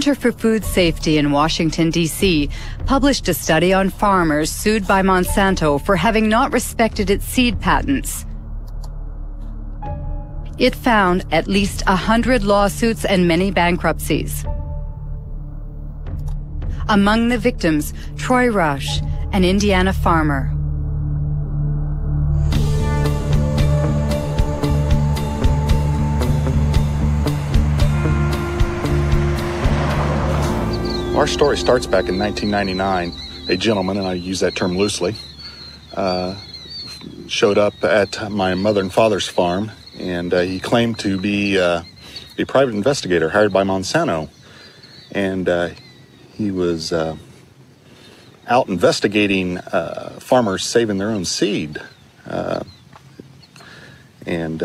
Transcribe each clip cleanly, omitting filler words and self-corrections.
Center for Food Safety in Washington, D.C., published a study on farmers sued by Monsanto for having not respected its seed patents. It found at least 100 lawsuits and many bankruptcies. Among the victims, Troy Rush, an Indiana farmer. Our story starts back in 1999. A gentleman, and I use that term loosely, showed up at my mother and father's farm, and he claimed to be a private investigator hired by Monsanto. And he was out investigating farmers saving their own seed, and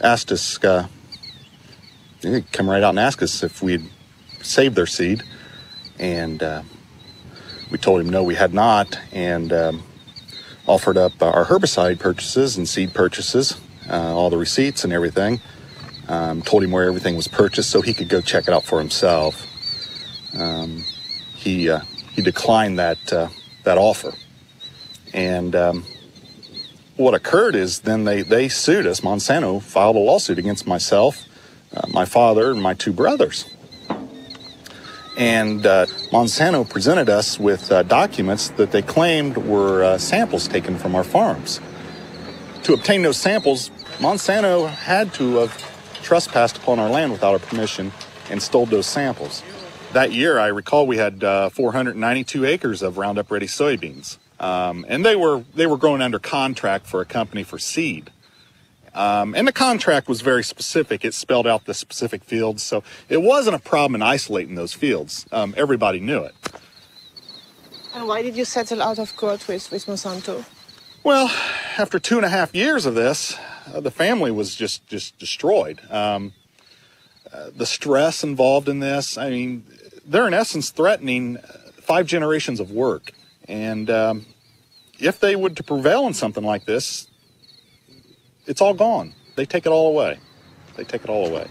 asked us, he'd come right out and ask us if we'd saved their seed. And we told him no, we had not, and offered up our herbicide purchases and seed purchases, all the receipts and everything. Told him where everything was purchased so he could go check it out for himself. He declined that offer. And what occurred is then they sued us. Monsanto filed a lawsuit against myself, my father, and my two brothers. And Monsanto presented us with documents that they claimed were samples taken from our farms. To obtain those samples, Monsanto had to have trespassed upon our land without our permission and stole those samples. That year, I recall we had 492 acres of Roundup Ready soybeans, and they were growing under contract for a company for seed. And the contract was very specific. It spelled out the specific fields, so it wasn't a problem in isolating those fields. Everybody knew it. And why did you settle out of court with Monsanto? Well, after 2.5 years of this, the family was just destroyed. The stress involved in this, I mean, they're in essence threatening 5 generations of work. And if they would to prevail in something like this, it's all gone. They take it all away. They take it all away.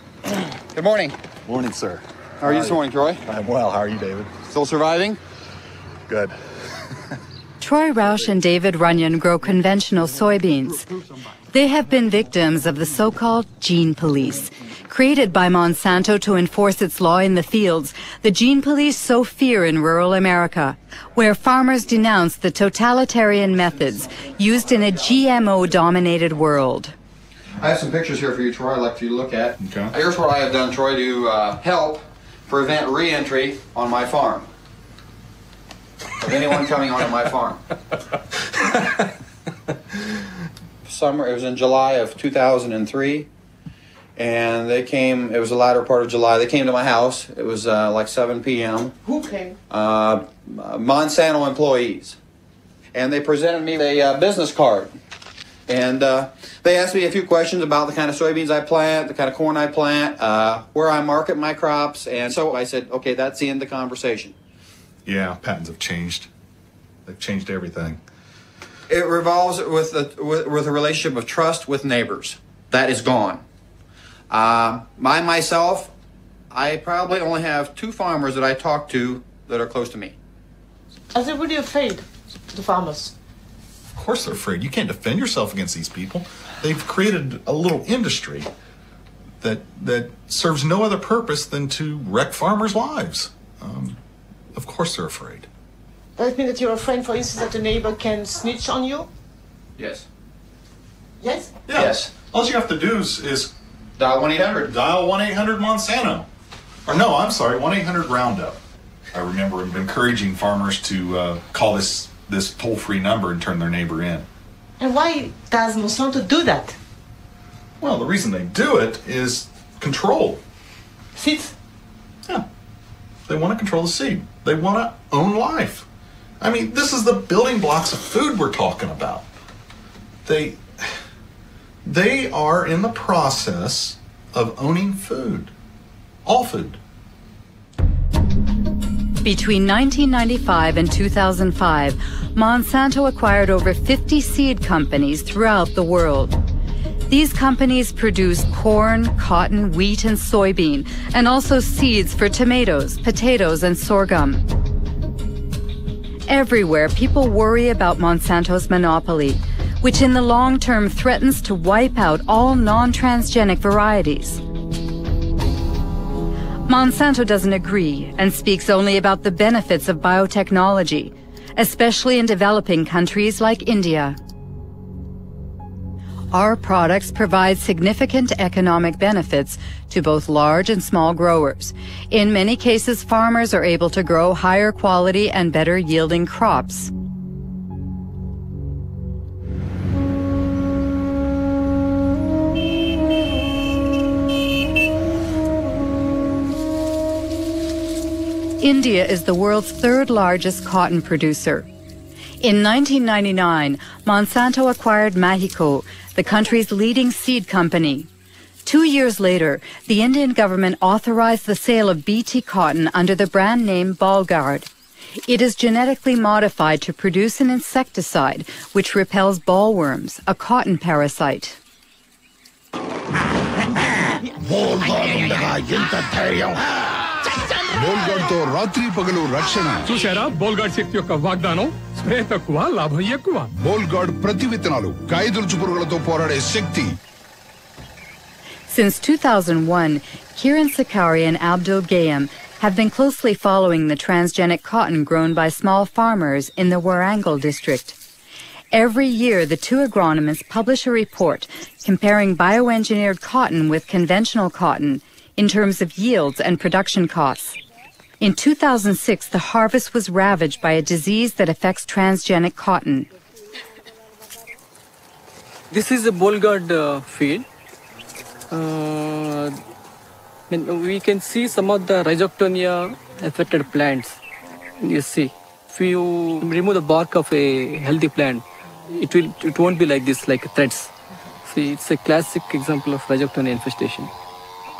Good morning. Morning, sir. How are you this morning, Troy? I'm well. How are you, David? Still surviving? Good. Troy Roush and David Runyon grow conventional soybeans. They have been victims of the so-called gene police. Created by Monsanto to enforce its law in the fields, the gene police sow fear in rural America, where farmers denounce the totalitarian methods used in a GMO-dominated world. I have some pictures here for you, Troy, I'd like you to look at. Okay. Here's what I have done, Troy, to help prevent re-entry on my farm of anyone coming onto my farm. It was in July of 2003. And they came, it was the latter part of July, they came to my house. It was like 7 p.m. Who came? Monsanto employees. And they presented me a business card. And they asked me a few questions about the kind of soybeans I plant, the kind of corn I plant, where I market my crops. And so I said, okay, that's the end of the conversation. Yeah, patents have changed. They've changed everything. It revolves with a relationship of trust with neighbors. That is gone. Myself, I probably only have 2 farmers that I talk to that are close to me. Are they really afraid, the farmers? Of course they're afraid. You can't defend yourself against these people. They've created a little industry that serves no other purpose than to wreck farmers' lives. Of course they're afraid. Does it mean that you're afraid, for instance, that a neighbor can snitch on you? Yes. Yes? Yeah. Yes. All you have to do is Dial 1-800. dial 1-800 Monsanto. Or no, I'm sorry, 1-800 Roundup. I remember encouraging farmers to call this toll-free number and turn their neighbor in. And why does Monsanto do that? Well, the reason they do it is control. Seeds? Yeah. They want to control the seed. They want to own life. I mean, this is the building blocks of food we're talking about. They are in the process of owning food. All food. Between 1995 and 2005, Monsanto acquired over 50 seed companies throughout the world. These companies produce corn, cotton, wheat, and soybean, and also seeds for tomatoes, potatoes, and sorghum. Everywhere, people worry about Monsanto's monopoly, which in the long term threatens to wipe out all non-transgenic varieties. Monsanto doesn't agree and speaks only about the benefits of biotechnology, especially in developing countries like India. Our products provide significant economic benefits to both large and small growers. In many cases, farmers are able to grow higher quality and better yielding crops. India is the world's third largest cotton producer. In 1999, Monsanto acquired Mahiko, the country's leading seed company. 2 years later, the Indian government authorized the sale of BT cotton under the brand name Ballguard. It is genetically modified to produce an insecticide which repels bollworms, a cotton parasite. బోల్గార్డ్తో రాత్రి పగలు రక్షణ చూసారా Bollgard శక్తి యొక్క వాగ్దానం spray తక్కువ లాభం ఎక్కువ Bollgard ప్రతి విత్తనాలు కాయదులుచు పురుగులతో పోరాడే శక్తి. Since 2001, Kiran Sakari and Abdul Gayam have been closely following the transgenic cotton grown by small farmers in the Warangal district. Every year, the two agronomists publish a report comparing bioengineered cotton with conventional cotton in terms of yields and production costs. In 2006, the harvest was ravaged by a disease that affects transgenic cotton. This is a Ballguard field. We can see some of the rhizoctonia affected plants. You see, if you remove the bark of a healthy plant, it won't be like this, like threads. See, it's a classic example of rhizoctonia infestation.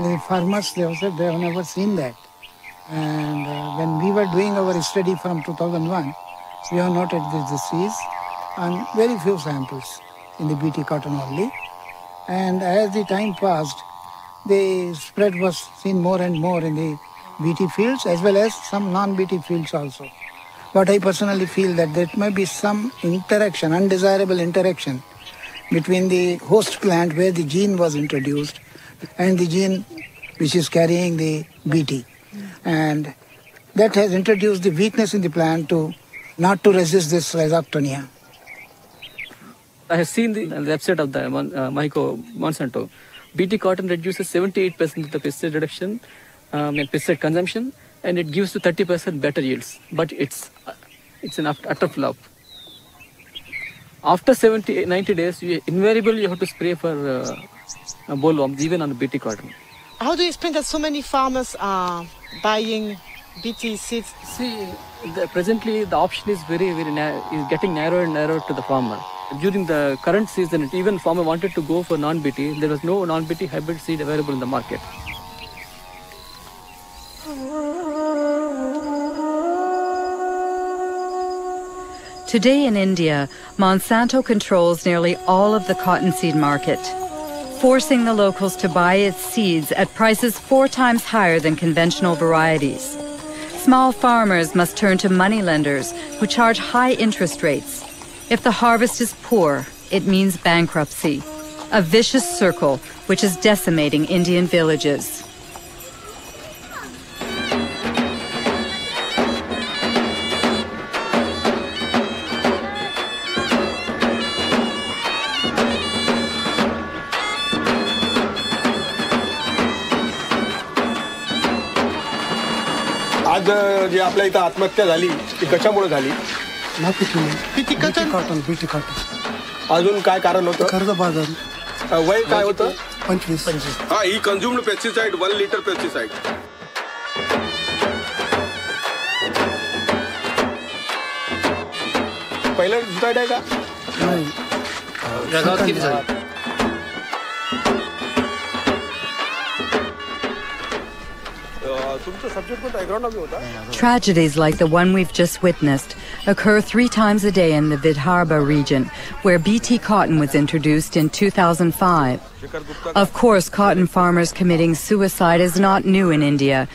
The farmers, they have never seen that. And when we were doing our study from 2001, we have noted this disease on very few samples in the BT cotton only. And as the time passed, the spread was seen more and more in the BT fields as well as some non-BT fields also. But I personally feel that there may be some interaction, undesirable interaction between the host plant where the gene was introduced and the gene which is carrying the BT. And that has introduced the weakness in the plant to not to resist this rhizoctonia. I have seen the website of the Monsanto. BT cotton reduces 78% of the pesticide reduction and pesticide consumption, and it gives to 30% better yields. But it's an utter flop. After 90 days, invariably you have to spray for bollworms, even on BT cotton. How do you explain that so many farmers are buying BT seeds? See, presently the option is is getting narrower and narrower to the farmer. During the current season, even farmer wanted to go for non-BT. There was no non-BT hybrid seed available in the market. Today in India, Monsanto controls nearly all of the cottonseed market, forcing the locals to buy its seeds at prices 4 times higher than conventional varieties. Small farmers must turn to moneylenders who charge high interest rates. If the harvest is poor, it means bankruptcy, a vicious circle which is decimating Indian villages. आज जे आपल्या इथं आत्महत्या झाली ती कशामुळे झाली? BT cotton? BT cotton. अजून काय कारण होतं? कर्जबाजारी. वय काय होतं? 25. हा, ही कन्झ्युम्ड पेस्टिसाइड 1 लिटर पेस्टिसाइड. पहिलं दुसरा आहे का? नाही. जगात किती झाली? तुमचा सब्जेक्ट कोणता एग्रॉनॉमी होता? Tragedies like the one we've just witnessed occur 3 times a day in the Vidarbha region, where BT cotton was introduced in 2005. Of course, cotton farmers committing suicide is not new in India.